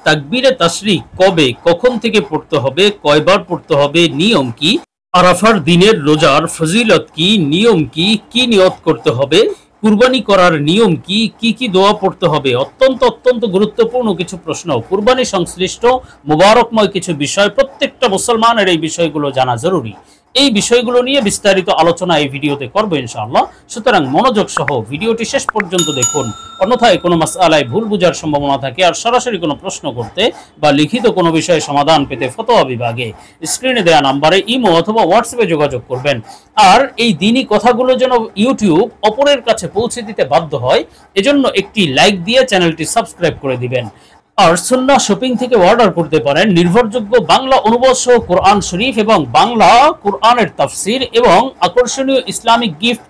তাকবীরে তাশরিক কবে কখন থেকে পড়তে হবে, কয়বার পড়তে হবে, নিয়ম কি, আরাফার দিনের রোজার ফজিলত কি, নিয়ম কি, কি নিয়ত করতে হবে, কুরবানি করার নিয়ম কি, কি কি দোয়া পড়তে হবে, অত্যন্ত অত্যন্ত গুরুত্বপূর্ণ কিছু প্রশ্ন, কুরবানি সংশ্লিষ্ট মুবারকময় কিছু বিষয়, প্রত্যেকটা মুসলমানের এই বিষয়গুলো জানা জরুরি। এই বিষয়গুলো নিয়ে বিস্তারিত আলোচনা এই ভিডিওতে করব ইনশাআল্লাহ। সুতরাং মনোযোগ সহ ভিডিওটি শেষ পর্যন্ত দেখুন, অন্যথায় কোনো মাসআলায় ভুল বোঝার সম্ভাবনা থাকে। আর সরাসরি কোনো প্রশ্ন করতে বা লিখিত কোনো বিষয়ে সমাধান পেতে ফতোয়া বিভাগে স্ক্রিনে দেওয়া নম্বরে ইমো অথবা হোয়াটসঅ্যাপে যোগাযোগ করবেন। আর এই দিনই কথাগুলো যেন ইউটিউব অপরের কাছে পৌঁছে দিতে বাধ্য হয়, এজন্য একটি লাইক দিয়ে চ্যানেলটি সাবস্ক্রাইব করে দিবেন। আর সুন্নাহ শপিং থেকে অর্ডার করতে পারেন নির্ভরযোগ্য বাংলা অনুবাদ সহ কোরআন শরীফ এবং বাংলা কোরআনের তাফসির এবং আকর্ষণীয় ইসলামিক গিফট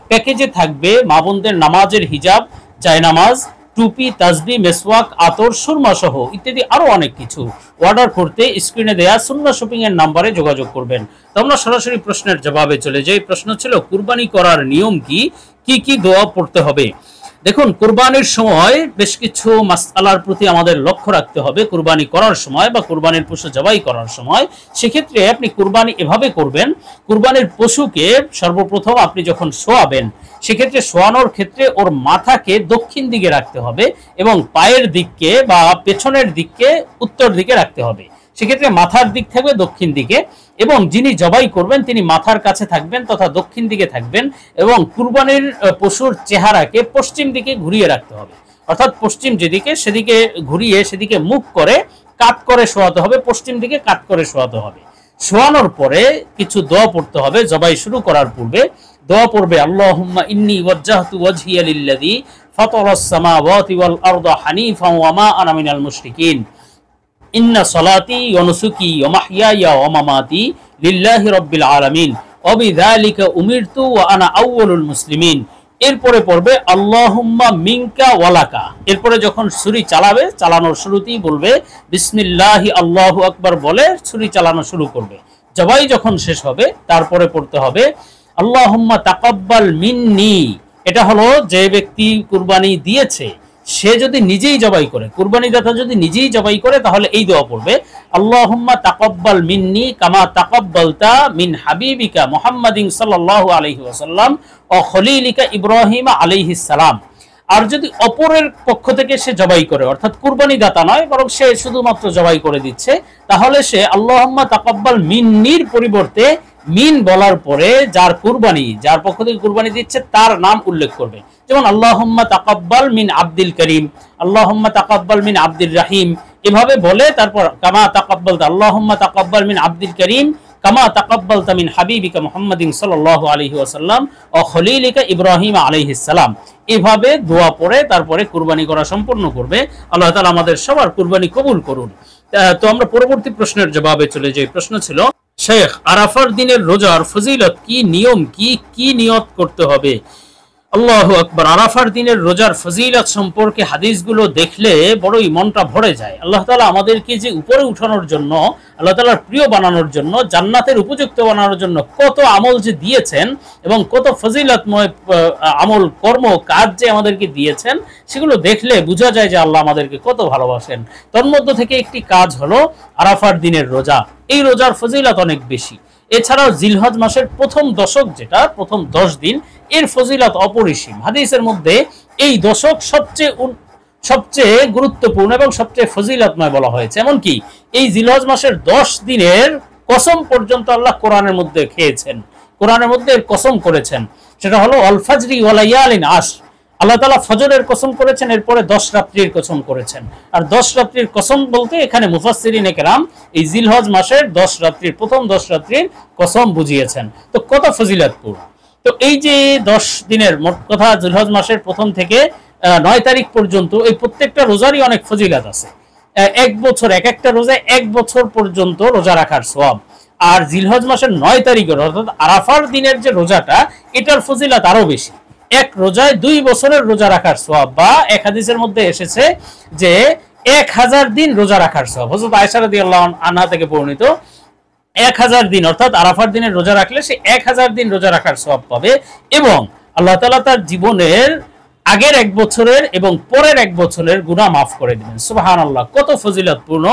প্যাকেজে থাকবে মা বোনদের নামাজের হিজাব, জায়নামাজ, টুপি, তাসবিহ, মেসওয়াক, আতর, সুরমা সহ ইত্যাদি আরো অনেক কিছু। অর্ডার করতে স্ক্রিনে দেয়া সুন্নাহ শপিং এর নম্বরে যোগাযোগ করবেন। তো আমরা সরাসরি প্রশ্নের জবাবে চলে যাই। প্রশ্ন ছিল কুরবানি করার নিয়ম কি, কি কি দোয়া পড়তে হবে। দেখুন, কুরবানির সময় বেশ কিছু মাসআলার প্রতি আমাদের লক্ষ্য রাখতে হবে। কুরবানি করার সময় বা কুরবানির পশু জবাই করার সময় সেক্ষেত্রে আপনি কুরবানি এভাবে করবেন, কুরবানির পশুকে সর্বপ্রথম আপনি যখন শোয়াবেন সেক্ষেত্রে শোয়ানোর ক্ষেত্রে ওর মাথাকে দক্ষিণ দিকে রাখতে হবে এবং পায়ের দিককে বা পেছনের দিককে উত্তর দিকে রাখতে হবে। সেক্ষেত্রে মাথার দিক থাকবে দক্ষিণ দিকে এবং যিনি জবাই করবেন তিনি মাথার কাছে থাকবেন তথা দক্ষিণ দিকে থাকবেন এবং কুরবানির পশুর চেহারাকে পশ্চিম দিকে ঘুরিয়ে রাখতে হবে। অর্থাৎ পশ্চিম যেদিকে সেদিকে ঘুরিয়ে সেদিকে মুখ করে কাত করে শোয়াতে হবে, পশ্চিম দিকে কাত করে শোয়াতে হবে। শোয়ানোর পরে কিছু দোয়া পড়তে হবে। জবাই শুরু করার পূর্বে দোয়া পড়বে আল্লাহুম্মা ইন্নী ওয়াজ্জাহতু ওয়াজহিয়া লিল্লাযী ফাতারাস সামাওয়াতি ওয়াল আরদা হানিফান ওয়া মা আনা মিনাল মুশরিকিন ইন্না সলাতি ওয়া নুসুকি ওয়া মাহইয়ায়া ওয়া মামাতি লিল্লাহি রাব্বিল আলামিন ওয়া বিযালিকা উমিরতু ওয়া আনা আউয়ালুল মুসলিমিন। এরপরে পড়বে আল্লাহুম্মা মিনকা ওয়ালাকা। এরপরে যখন ছুরি চালাবে, চালানোর শুরুতেই বলবে বিসমিল্লাহি আল্লাহু আকবার বলে ছুরি চালানো শুরু করবে। জবাই যখন শেষ হবে তারপরে পড়তে হবে আল্লাহুম্মা তাকাব্বাল মিন্নি। এটা হলো যে ব্যক্তি কুরবানি দিয়েছে সে যদি নিজেই জবাই করে, কুরবানিদাতা যদি নিজেই জবাই করে তাহলে এই দোয়া পড়বে আল্লাহুম্মা তাকাব্বাল মিন্নি কামা তাকাব্বালতা মিন হাবিবিকা মুহাম্মাদিন সাল্লাল্লাহু আলাইহি ওয়াসাল্লাম ওয়া খলিলিকা ইব্রাহিম আলাইহিস সালাম। আর যদি অপরের পক্ষ থেকে সে জবাই করে, অর্থাৎ কুরবানিদাতা নয় বরং সে শুধুমাত্র জবাই করে দিচ্ছে, তাহলে সে আল্লাহুম্মা তাকাব্বাল মিন্নির পরিবর্তে মিন বলার পরে যার কুরবানি, যার পক্ষ থেকে কুরবানি দিচ্ছে তার নাম উল্লেখ করবে। যেমন আল্লাহুম্মা তাকাব্বাল মিন আব্দুল করিম, আল্লাহুম্মা তাকাব্বাল মিন আব্দুর রহিম, এভাবে বলে তারপর কামা তাকাব্বালতা আল্লাহুম্মা তাকাব্বাল মিন আব্দুল করিম কামা তাকাব্বালতা মিন হাবিবিকা মুহাম্মাদিন সাল্লাল্লাহু আলাইহি ওয়াসাল্লাম ওয়া খলিলিকা ইব্রাহিম আলাইহিস সালাম। এভাবে দোয়া পড়ে তারপরে কুরবানি করা সম্পূর্ণ করবে। আল্লাহ তাআলা আমাদের সবার কুরবানি কবুল করুন। তো আমরা পরবর্তী প্রশ্নের জবাবে চলে যাই। প্রশ্ন ছিল শেখ, আরাফার দিনের রোজার ফজিলত কি, নিয়ম কি, কি নিয়ত করতে হবে। আল্লাহু আকবার। আরাফার দিনের রোজার ফজিলত সম্পর্কে হাদিসগুলো দেখলে বড়ই মনটা ভরে যায়। আল্লাহ তাআলা আমাদেরকে যে উপরে উঠানোর জন্য, আল্লাহ তাআলার প্রিয় বানানোর জন্য, জান্নাতের উপযুক্ত বানানোর জন্য কত আমল যে দিয়েছেন এবং কত ফজিলতময় আমল কর্ম কাজ যে আমাদেরকে দিয়েছেন সেগুলো দেখলে বোঝা যায় যে আল্লাহ আমাদেরকে কত ভালোবাসেন। তন্মধ্য থেকে একটি কাজ হলো আরাফার দিনের রোজা। এই রোজার ফজিলত অনেক বেশি। এছাড়াও জিলহজ মাসের প্রথম দশক, যেটা প্রথম 10 দিন, এর ফজিলত অপরিসীম। হাদিসের মধ্যে এই দশক সবচেয়ে গুরুত্বপূর্ণ এবং সবচেয়ে ফজিলতময় বলা হয়েছে। এমনকি এই জিলহজ মাসের 10 দিনের কসম পর্যন্ত আল্লাহ কোরআনের মধ্যে খেয়েছেন, কোরআনের মধ্যে কসম করেছেন। সেটা হলো আল ফাজরি ওয়া লায়ালিন আশর। আল্লাহ তাআলা ফজরের কসম করেছেন, এরপরে 10 রাত্রির কসম করেছেন। আর 10 রাত্রির কসম বলতে এখানে মুফাসসিরিনে কেরাম এই জিলহজ মাসের 10 রাত্রির, প্রথম 10 রাত্রির কসম বুঝিয়েছেন। তো কত ফজিলতপূর্ণ। তো এই যে 10 দিনের, মোট কথা জিলহজ মাসের প্রথম থেকে 9 তারিখ পর্যন্ত এই প্রত্যেকটা রোজারই অনেক ফজিলত আছে। এক বছর, এক একটা রোজায় 1 বছর পর্যন্ত রোজা রাখার সওয়াব। আর জিলহজ মাসের 9 তারিখের অর্থাৎ আরাফার দিনের যে রোজাটা, এটার ফজিলত আরো বেশি। এক রোজায় 2 বছরের রোজা রাখার সওয়াব, বা এক হাদিসের মধ্যে এসেছে যে 1000 দিন রোজা রাখার সওয়াব। হযরত আয়েশা রাদিয়াল্লাহু আনহা থেকে বর্ণিত 1000 দিন, অর্থাৎ আরাফার দিনের রোজা রাখলে সে 1000 দিন রোজা রাখার সওয়াব পাবে। এবং আল্লাহ তাআলা তার জীবনের আগের 1 বছরের এবং পরের 1 বছরের গুনাহ মাফ করে দিবেন। সুবহানাল্লাহ, কত ফজিলতপূর্ণ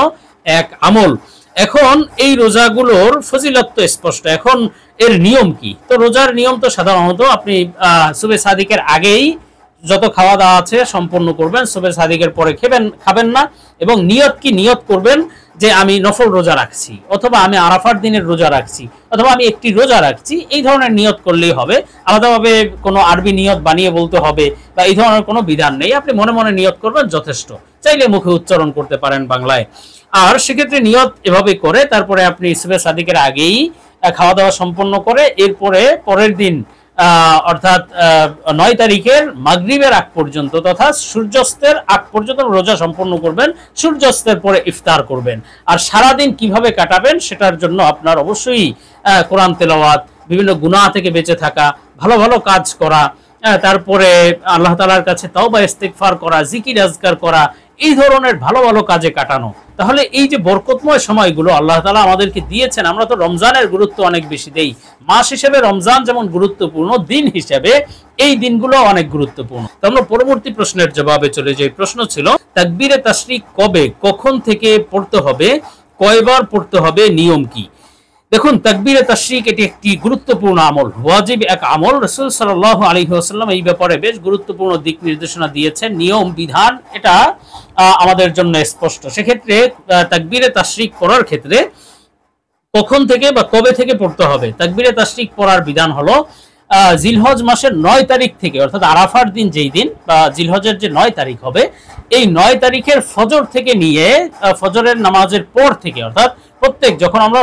এক আমল। এখন এই রোজাগুলোর ফজিলত তো স্পষ্ট, এখন এর নিয়ম কি? তো রোজার নিয়ম তো সাধারণত আপনি সুবে সাদিকের আগেই যত খাওয়া দাওয়া আছে সম্পন্ন করবেন, সুবে সাদিকের পরে খাবেন না। এবং নিয়ত কি? নিয়ত করবেন যে আমি নফল রোজা রাখছি, অথবা আমি আরাফার দিনের রোজা রাখছি, অথবা আমি একটি রোজা রাখছি, এই ধরনের নিয়ত করলেই হবে। আলাদাভাবে কোনো আরবি নিয়ত বানিয়ে বলতে হবে বা এই ধরনের কোনো বিধান নেই। আপনি মনে মনে নিয়ত করবেন যথেষ্ট, চাইলে মুখে উচ্চারণ করতে পারেন বাংলায়। আর সেক্ষেত্রে নিয়ত এভাবে করে তারপরে আপনি সুবে সাদিকের আগেই খাওয়া দাওয়া সম্পন্ন করে এরপরে পরের দিন অর্থাৎ 9 তারিখের মাগরিবের আগ পর্যন্ত তথা সূর্যাস্তের আগ পর্যন্ত রোজা সম্পন্ন করবেন। সূর্যাস্তের পরে ইফতার করবেন। আর সারাদিন কিভাবে কাটাবেন সেটার জন্য আপনার অবশ্যই কোরআন তেলাওয়াত, বিভিন্ন গুনাহ থেকে বেঁচে থাকা, ভালো ভালো কাজ করা, তারপরে আল্লাহ তাআলার কাছে তওবা ইস্তিগফার করা, জিকির আজকার করা, এই ধরনের ভালো ভালো কাজে কাটানো। তাহলে এই যে বরকতময় সময়গুলো আল্লাহ তাআলা আমাদেরকে দিয়েছেন, আমরা তো রমজানের গুরুত্ব অনেক বেশি দেই। মাস হিসেবে রমজান যেমন গুরুত্বপূর্ণ, দিন হিসেবে এই দিনগুলো অনেক গুরুত্বপূর্ণ। তো আমরা পরবর্তী প্রশ্নের জবাবে চলে যাই। প্রশ্ন ছিল তাকবীরে তাশরিক কবে, কখন থেকে পড়তে হবে, কয়বার পড়তে হবে, নিয়ম কি? দেখুন, তাকবীরে তাশরিক এটি একটি গুরুত্বপূর্ণ আমল, ওয়াজিব এক আমল। রাসূল সাল্লাল্লাহু আলাইহি ওয়াসাল্লাম এই ব্যাপারে বেশ গুরুত্বপূর্ণ দিক নির্দেশনা দিয়েছেন, নিয়ম বিধান এটা আমাদের জন্য স্পষ্ট। সেক্ষেত্রে তাকবীরে তাশরিক পড়ার ক্ষেত্রে কখন থেকে বা কবে থেকে পড়তে হবে? তাকবীরে তাশরিক পড়ার বিধান হলো জিলহজ মাসের 9 তারিখ থেকে, অর্থাৎ আরাফার দিন যেই দিন বা জিলহজের যে 9 তারিখ হবে, এই 9 তারিখের ফজর থেকে নিয়ে ফজরের নামাজের পর থেকে, অর্থাৎ প্রত্যেক যখন আমরা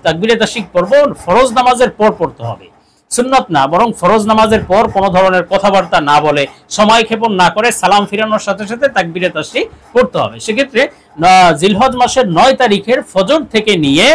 তাকবীরে তাশরিক পড়ব ফরজ নামাজের পর পড়তে হবে, সুন্নত না, বরং ফরজ নামাজের পর কোনো ধরনের কথাবার্তা না বলে, সময় ক্ষেপণ না করে সালাম ফিরানোর সাথে সাথে তাকবীরে তাশরিক পড়তে হবে। সেক্ষেত্রে জিলহজ মাসের 9 তারিখের ফজর থেকে নিয়ে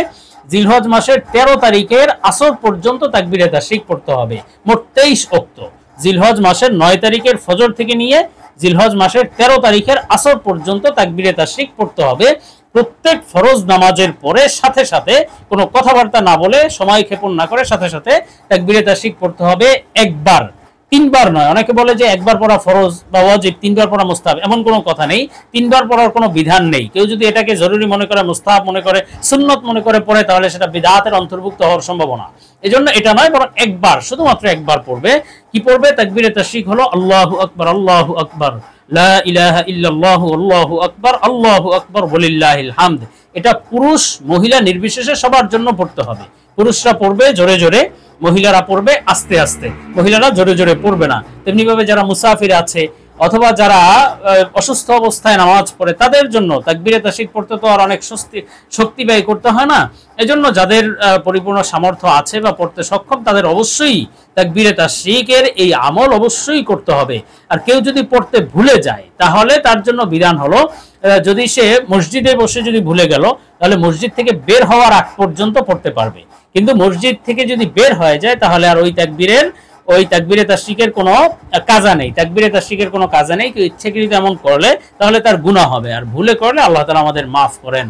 জিলহজ মাসের 13 তারিখের আসর পর্যন্ত তাকবীরে তাশরিক পড়তে হবে। মোট 23 ওয়াক্ত, জিলহজ মাসের 9 তারিখের ফজর থেকে নিয়ে জিলহজ মাসের 13 তারিখের আসর পর্যন্ত তাকবীরে তাশরিক পড়তে হবে। প্রত্যেক ফরজ নামাজের পরে সাথে সাথে কোনো কথাবার্তা না বলে, সময় ক্ষেপণ না করে সাথে সাথে তাকবীরে তাশরিক পড়তে হবে একবার, 3 বার নয়। অনেকে বলে যে একবার পড়া ফরজ বা ওয়াজিব, 3 বার পড়া মুস্তাহাব, এমন কোনো কথা নেই। 3 বার পড়ার কোনো বিধান নেই। কেউ যদি এটাকে জরুরি মনে করে, মুস্তাহাব মনে করে, সুন্নত মনে করে পড়ে, তাহলে সেটা বিদআতের অন্তর্ভুক্ত হওয়ার সম্ভাবনা। এজন্য এটা নয়, বরং একবার, শুধুমাত্র একবার পড়বে। কি পড়বে? তাকবীরে তাশরিক হলো আল্লাহু আকবার, আল্লাহু আকবার, লা ইলাহা ইল্লাল্লাহু, আল্লাহু আকবার, আল্লাহু আকবার, ওয়ালিল্লাহিল হামদ। এটা পুরুষ মহিলা নির্বিশেষে সবার জন্য পড়তে হবে। পুরুষরা পড়বে জোরে জোরে, মহিলারা পড়বে আস্তে আস্তে। মহিলারা জোরে জোরে পড়বে না। তেমনি ভাবে যারা মুসাফির আছে অথবা যারা অসুস্থ অবস্থায় নামাজ পড়ে, তাদের জন্য তাকবীরে তাশরিক পড়তে তো আর অনেক শক্তি ব্যয় করতে হয় না। এজন্য যাদের পরিপূর্ণ সামর্থ্য আছে বা পড়তে সক্ষম, তাদের অবশ্যই তাকবীরে তাশরিকের এই আমল অবশ্যই করতে হবে। আর কেউ যদি পড়তে ভুলে যায়, তাহলে তার জন্য বিধান হলো, যদি সে মসজিদে বসে যদি ভুলে গেল, তাহলে মসজিদ থেকে বের হওয়ার আগ পর্যন্ত পড়তে পারবে। কিন্তু মসজিদ থেকে যদি বের হয়ে যায়, তাহলে আর ওই তাকবীরে তাশরিকের কোনো কাজা নেই। তাকবীরে তাশরিকের কোনো কাজা নেই। কেউ ইচ্ছাকৃত এমন করলে তাহলে তার গুনাহ হবে, আর ভুলে করলে আল্লাহ তাআলা আমাদের মাফ করেন।